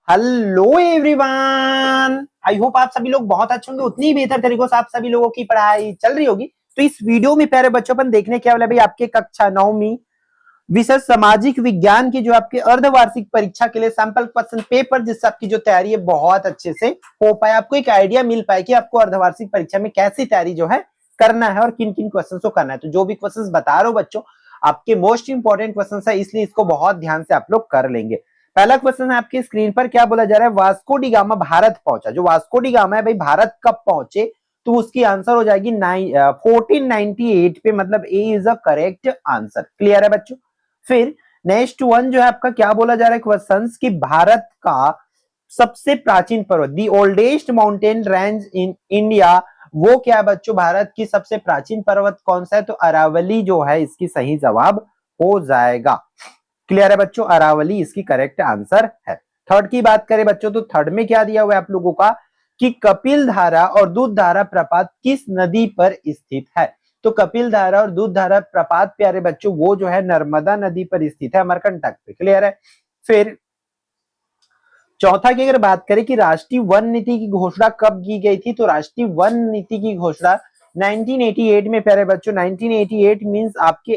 Hello everyone, I hope आप सभी लोग बहुत अच्छे होंगे। उतनी ही बेहतर तरीकों से आप सभी लोगों की पढ़ाई चल रही होगी। तो इस वीडियो में प्यारे बच्चों अपन देखने क्या वाला भाई, आपके कक्षा 9वीं विषय सामाजिक विज्ञान की जो आपके अर्धवार्षिक परीक्षा के लिए सैंपल क्वेश्चन पेपर, जिससे आपकी जो तैयारी है बहुत अच्छे से हो पाए, आपको एक आइडिया मिल पाए कि आपको अर्धवार्षिक परीक्षा में कैसी तैयारी जो है करना है और किन किन क्वेश्चन को करना है। तो जो भी क्वेश्चन बता रहा हूं बच्चों, आपके मोस्ट इंपॉर्टेंट क्वेश्चन है, इसलिए इसको बहुत ध्यान से आप लोग कर लेंगे। पहला क्वेश्चन है आपकी स्क्रीन पर, क्या बोला जा रहा है, वास्को डी गामा भारत पहुंचा। जो वास्को डी गामा है भाई, भारत कब पहुंचे, तो उसकी आंसर हो जाएगी 1498 पे, मतलब A is a correct answer. Clear है बच्चों। फिर नेक्स्ट वन जो है आपका, क्या बोला जा रहा है क्वेश्चन कि भारत का सबसे प्राचीन पर्वत, दी oldest mountain range in India, वो क्या है बच्चों, भारत की सबसे प्राचीन पर्वत कौन सा है, तो अरावली जो है इसकी सही जवाब हो जाएगा। क्लियर है बच्चों, अरावली इसकी करेक्ट आंसर है। थर्ड की बात करें बच्चों, तो थर्ड में क्या दिया हुआ है आप लोगों का कि कपिल धारा और दूध धारा प्रपात किस नदी पर स्थित है। तो कपिल धारा और दूध धारा प्रपात प्यारे बच्चों वो जो है नर्मदा नदी पर स्थित है, अमरकंटक पे। क्लियर है। फिर चौथा की अगर बात करें कि राष्ट्रीय वन नीति की घोषणा कब की गई थी, तो राष्ट्रीय वन नीति की घोषणा 1988 में प्यारे बच्चों। 1988 मींस आपके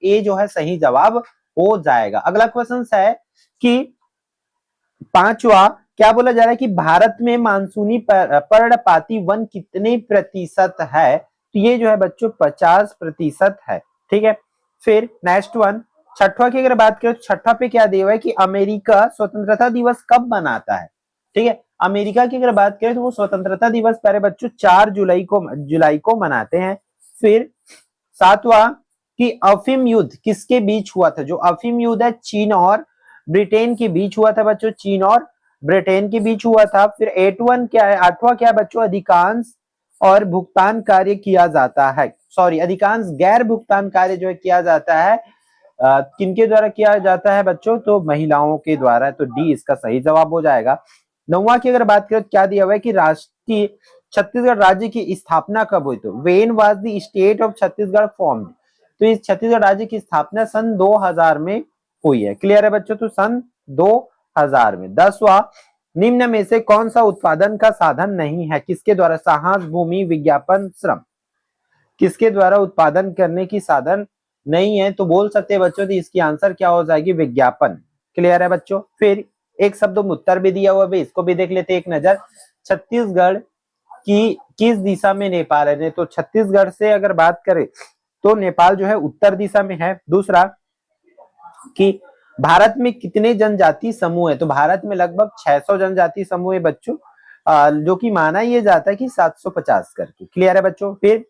ए जो है सही जवाब हो जाएगा। अगला क्वेश्चन है कि पांचवा, क्या बोला जा रहा है कि भारत में मानसूनी पर्णपाती वन कितने प्रतिशत है, तो ये जो है बच्चों 50% है। ठीक है। फिर नेक्स्ट वन, छठवा की अगर बात करें तो छठवा पे क्या दिया हुआ है कि अमेरिका स्वतंत्रता दिवस कब मनाता है। ठीक है। अमेरिका की अगर बात करें तो वो स्वतंत्रता दिवस प्यारे बच्चों 4 जुलाई को मनाते हैं। फिर सातवां कि अफीम युद्ध किसके बीच हुआ था। जो अफीम युद्ध है चीन और ब्रिटेन के बीच हुआ था बच्चों, चीन और ब्रिटेन के बीच हुआ था। फिर 81 क्या है, आठवां क्या है बच्चों, अधिकांश और भुगतान कार्य किया जाता है, सॉरी अधिकांश गैर भुगतान कार्य जो है किया जाता है किनके द्वारा किया जाता है बच्चों, तो महिलाओं के द्वारा। तो डी इसका सही जवाब हो जाएगा। नौवां की अगर बात करें तो क्या दिया हुआ है कि राष्ट्रीय छत्तीसगढ़ राज्य की स्थापना कब हुई, तो when was the state of Chhattisgarh formed. तो इस छत्तीसगढ़ राज्य की स्थापना सन 2000 में हुई है। क्लियर है बच्चों, तो सन 2000 में। 10वां, निम्न में से कौन सा उत्पादन का साधन नहीं है, किसके द्वारा, साहस, भूमि, विज्ञापन, श्रम, किसके द्वारा उत्पादन करने की साधन नहीं है, तो बोल सकते हैं बच्चों तो इसकी आंसर क्या हो जाएगी, विज्ञापन। क्लियर है बच्चों। फिर एक शब्द उत्तर भी दिया हुआ है, इसको भी देख लेते एक नजर। छत्तीसगढ़ की किस दिशा में नेपाल है, तो छत्तीसगढ़ से अगर बात करें तो नेपाल जो है उत्तर दिशा में है। दूसरा कि भारत में कितने जनजाति समूह है, तो भारत में लगभग 600 जनजाति समूह है बच्चों, जो कि माना यह जाता है कि 750 करके। क्लियर है बच्चों। फिर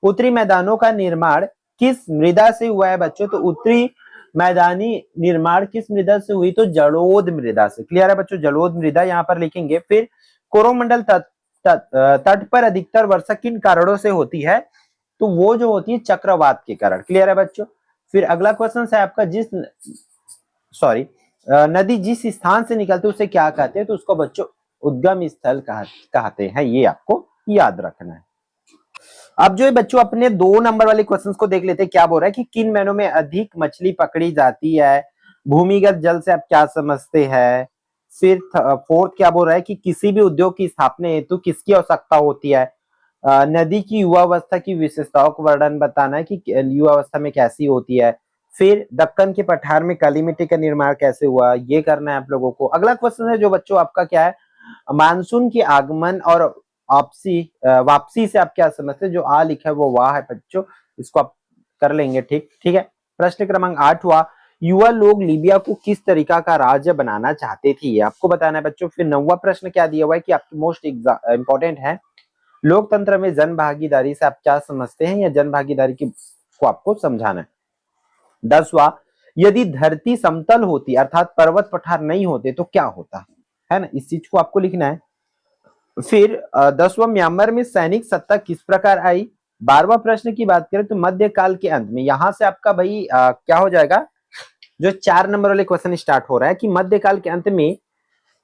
उत्तरी मैदानों का निर्माण किस मृदा से हुआ है बच्चों, तो उत्तरी मैदानी निर्माण किस मृदा से हुई, तो जलोद मृदा से। क्लियर है बच्चों, जलोद मृदा यहाँ पर लिखेंगे। फिर कोरोमंडल तट पर अधिकतर वर्षा किन कारणों से होती है, तो वो जो होती है चक्रवात के कारण। क्लियर है बच्चों। फिर अगला क्वेश्चन है आपका, नदी जिस स्थान से निकलती है उसे क्या कहते हैं, तो उसको बच्चों उद्गम स्थल कहते हैं। ये आपको याद रखना है। अब जो है बच्चों अपने 2 नंबर वाले क्वेश्चंस को देख लेते हैं। क्या बोल रहा है कि किन महीनों में अधिक मछली पकड़ी जाती है, भूमिगत जल से आप क्या समझते हैं। फिर फोर्थ क्या बोल रहा है कि किसी भी उद्योग की स्थापना हेतु किसकी आवश्यकता होती है। नदी की युवावस्था की विशेषताओं का वर्णन बताना है कि युवावस्था में कैसी होती है। फिर दक्कन के पठार में काली मिट्टी का निर्माण कैसे हुआ, ये करना है आप लोगों को। अगला क्वेश्चन है जो बच्चों आपका क्या है, मानसून के आगमन और वापसी से आप क्या समझते हैं। जो आ लिखा है वो वाह है बच्चों, इसको आप कर लेंगे। ठीक है। प्रश्न क्रमांक 8वां, युवा लोग लीबिया को किस तरीका का राज्य बनाना चाहते थे, ये आपको बताना है बच्चों। फिर 9वां प्रश्न क्या दिया हुआ है कि आपके मोस्ट इंपॉर्टेंट है, लोकतंत्र में जन भागीदारी से आप क्या समझते हैं, या जन भागीदारी को आपको समझाना है। 10वां, यदि धरती समतल होती अर्थात पर्वत पठार नहीं होते तो क्या होता है ना, इस चीज को आपको लिखना है। फिर 10वां, म्यांमार में सैनिक सत्ता किस प्रकार आई। 12वां प्रश्न की बात करें तो मध्यकाल के अंत में, यहां से आपका भाई क्या हो जाएगा, जो 4 नंबर वाले क्वेश्चन स्टार्ट हो रहा है कि मध्यकाल के अंत में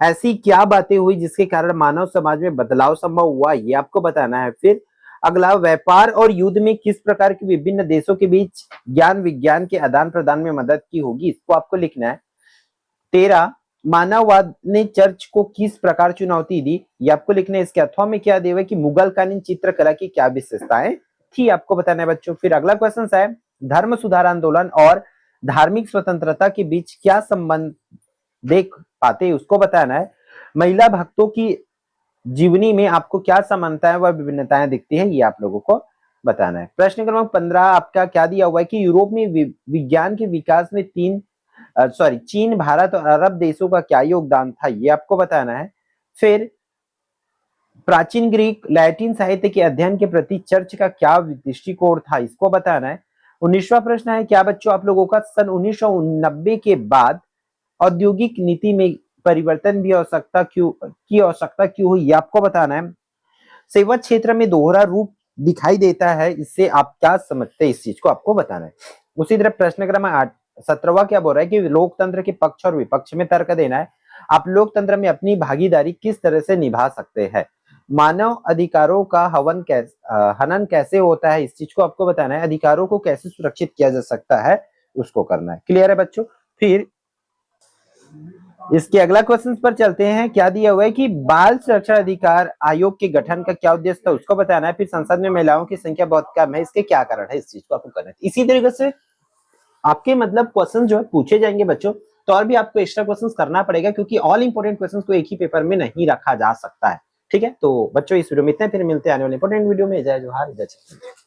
ऐसी क्या बातें हुई जिसके कारण मानव समाज में बदलाव संभव हुआ, ये आपको बताना है। फिर अगला, व्यापार और युद्ध में किस प्रकार के विभिन्न देशों के बीच ज्ञान विज्ञान के आदान प्रदान में मदद की होगी, इसको आपको लिखना है। 13, मानववाद ने चर्च को किस प्रकार चुनौती दी, ये आपको लिखना है। इसके अथवा में क्या दिया हुआ है कि मुगल कालीन चित्रकला की क्या विशेषताएं थी, आपको बताना है बच्चों। फिर अगला क्वेश्चन है, धर्म सुधार आंदोलन और धार्मिक स्वतंत्रता के बीच क्या संबंध देख पाते हैं, उसको बताना है। महिला भक्तों की जीवनी में आपको क्या समानताएं व विभिन्नताएं दिखती है, ये आप लोगों को बताना है। प्रश्न क्रमांक 15 आपका क्या दिया हुआ है कि यूरोप में विज्ञान के विकास में चीन, भारत और अरब देशों का क्या योगदान था, ये आपको बताना है। फिर प्राचीन ग्रीक लैटिन साहित्य के अध्ययन के प्रति चर्च का क्या दृष्टिकोण था, इसको बताना है। 19वां प्रश्न है, क्या बच्चों आप लोगों का सन 1990 के बाद औद्योगिक नीति में परिवर्तन की आवश्यकता क्यों हुई, ये आपको बताना है। सेवा क्षेत्र में दोहरा रूप दिखाई देता है, इससे आप क्या समझते हैं, इस चीज को आपको बताना है। उसी तरह प्रश्न क्रमांक 17वां क्या बोल रहा है कि लोकतंत्र के पक्ष और विपक्ष में तर्क देना है। आप लोकतंत्र में अपनी भागीदारी किस तरह से निभा सकते हैं। मानव अधिकारों का हनन कैसे होता है, इस चीज को आपको बताना है। अधिकारों को कैसे सुरक्षित किया जा सकता है, उसको करना है। क्लियर है बच्चों। फिर इसके अगला क्वेश्चन पर चलते हैं। क्या दिया हुआ है कि बाल सुरक्षा अधिकार आयोग के गठन का क्या उद्देश्य था, उसको बताना है। फिर संसद में महिलाओं की संख्या बहुत कम है, इसके क्या कारण है, इस चीज को आपको करना है। इसी तरीके से आपके मतलब क्वेश्चन जो है पूछे जाएंगे बच्चों, तो और भी आपको एक्स्ट्रा क्वेश्चंस करना पड़ेगा, क्योंकि ऑल इंपोर्टेंट क्वेश्चंस को एक ही पेपर में नहीं रखा जा सकता है। ठीक है, तो बच्चों इस वीडियो में इतना, फिर मिलते हैं आने वाले इंपोर्टेंट वीडियो में। जय जोहार, जय छत्तीसगढ़।